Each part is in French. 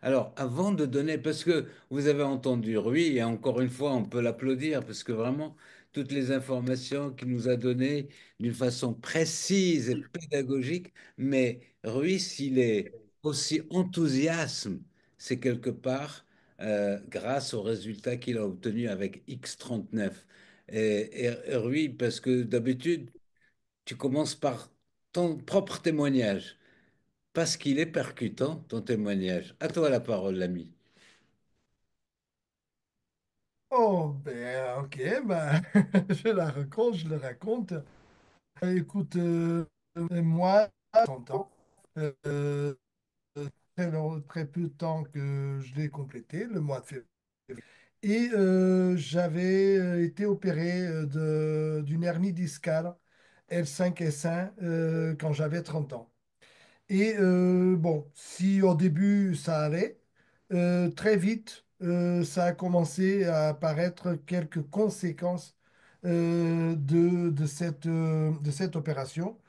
Alors, avant de donner, parce que vous avez entendu Rui, et encore une fois, on peut l'applaudir, parce que vraiment, toutes les informations qu'il nous a données d'une façon précise et pédagogique, mais Rui, s'il est aussi enthousiaste, c'est quelque part grâce aux résultats qu'il a obtenus avec X39. Et Rui, parce que d'habitude, tu commences par ton propre témoignage, parce qu'il est percutant, ton témoignage. À toi la parole, l'ami. Oh, ben, ok, ben, je la raconte, je le raconte. Écoute, moi, 30 ans, euh, très peu de temps que je l'ai complété, le mois de février. Et j'avais été opéré d'une hernie discale L5S1 quand j'avais 30 ans. Et bon, si au début ça allait, très vite, ça a commencé à apparaître quelques conséquences de cette opération.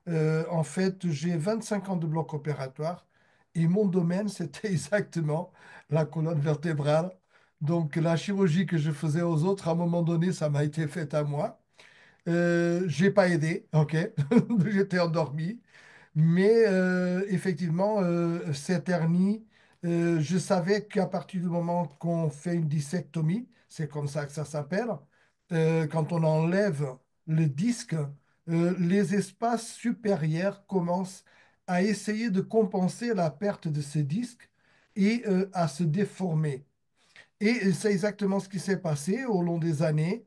En fait, j'ai 25 ans de bloc opératoire et mon domaine, c'était exactement la colonne vertébrale. Donc la chirurgie que je faisais aux autres, à un moment donné, ça m'a été faite à moi. J'ai pas aidé, ok, j'étais endormi. Mais effectivement, cette hernie, je savais qu'à partir du moment qu'on fait une discectomie, c'est comme ça que ça s'appelle, quand on enlève le disque, les espaces supérieurs commencent à essayer de compenser la perte de ce disque et à se déformer. Et c'est exactement ce qui s'est passé au long des années.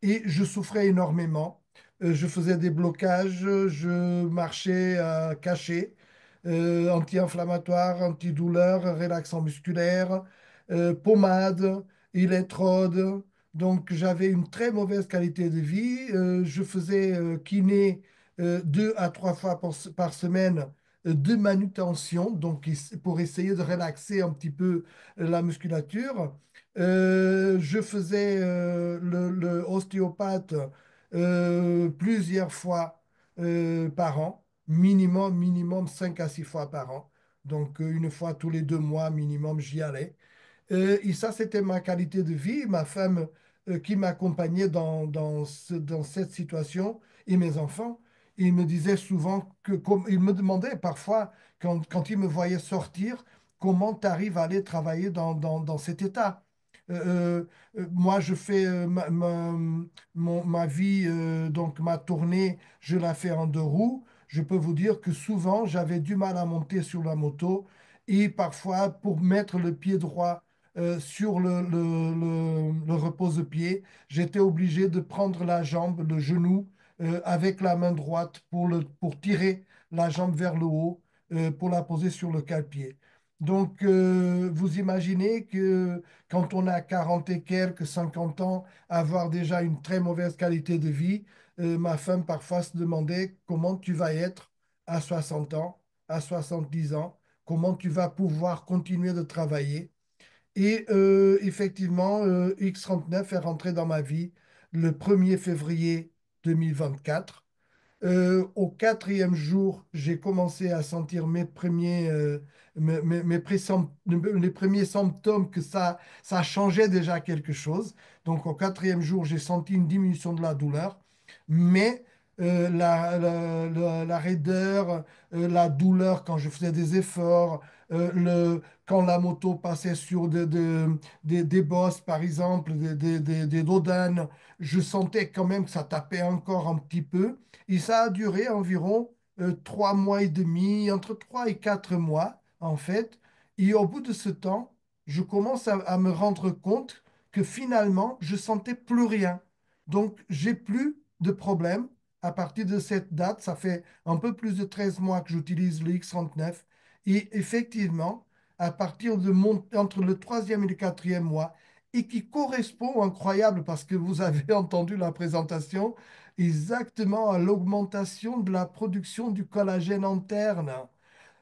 Et je souffrais énormément. Je faisais des blocages, je marchais caché, anti-inflammatoire, antidouleur, relaxant musculaire, pommade, électrode. Donc j'avais une très mauvaise qualité de vie. Je faisais kiné 2 à 3 fois par semaine de manutention, donc pour essayer de relaxer un petit peu la musculature. Je faisais le ostéopathe plusieurs fois par an, minimum 5 à 6 fois par an. Donc, une fois tous les 2 mois minimum, j'y allais. Et ça, c'était ma qualité de vie, ma femme qui m'accompagnait dans cette situation et mes enfants. Ils me disaient souvent ils me demandaient parfois, quand ils me voyaient sortir, comment tu arrives à aller travailler dans cet état. Moi, je fais ma vie, donc ma tournée, je la fais en 2 roues. Je peux vous dire que souvent, j'avais du mal à monter sur la moto et parfois, pour mettre le pied droit sur le repose-pied, j'étais obligé de prendre la jambe, le genou, avec la main droite pour tirer la jambe vers le haut, pour la poser sur le cale-pied. Donc, vous imaginez que quand on a 40 et quelques, 50 ans, avoir déjà une très mauvaise qualité de vie, ma femme parfois se demandait comment tu vas être à 60 ans, à 70 ans, comment tu vas pouvoir continuer de travailler. Et effectivement, X39 est rentré dans ma vie le 1er février 2024. Au quatrième jour, j'ai commencé à sentir les premiers symptômes que ça changeait déjà quelque chose. Donc au quatrième jour, j'ai senti une diminution de la douleur, mais la raideur, la douleur quand je faisais des efforts, quand la moto passait sur des bosses, par exemple, des dodanes, je sentais quand même que ça tapait encore un petit peu. Et ça a duré environ 3 mois et demi, entre 3 et 4 mois, en fait. Et au bout de ce temps, je commence à me rendre compte que finalement, je sentais plus rien. Donc, j'ai plus de problème. À partir de cette date, ça fait un peu plus de 13 mois que j'utilise le X39. Et effectivement, à partir entre le troisième et le quatrième mois, et qui correspond, incroyable, parce que vous avez entendu la présentation, exactement à l'augmentation de la production du collagène interne,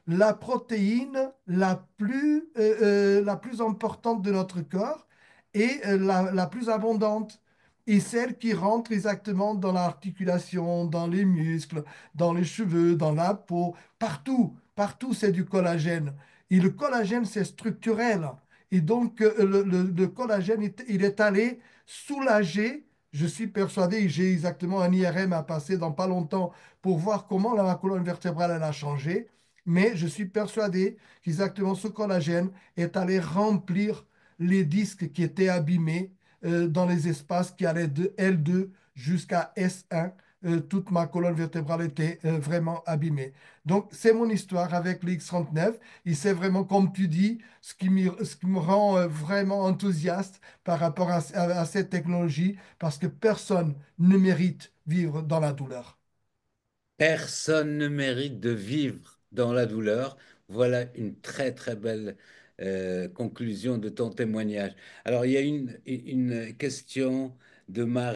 la protéine la plus importante de notre corps et la plus abondante. Et celle qui rentre exactement dans l'articulation, dans les muscles, dans les cheveux, dans la peau, partout, partout c'est du collagène. Et le collagène, c'est structurel. Et donc, le collagène, il est allé soulager. Je suis persuadé, j'ai exactement un IRM à passer dans pas longtemps pour voir comment la colonne vertébrale elle a changé. Mais je suis persuadé qu'exactement ce collagène est allé remplir les disques qui étaient abîmés dans les espaces qui allaient de L2 jusqu'à S1. Toute ma colonne vertébrale était vraiment abîmée. Donc, c'est mon histoire avec le X39. Et c'est vraiment, comme tu dis, ce qui me rend vraiment enthousiaste par rapport à cette technologie, parce que personne ne mérite vivre dans la douleur. Personne ne mérite de vivre dans la douleur. Voilà une très très belle conclusion de ton témoignage. Alors, il y a une question de Marie.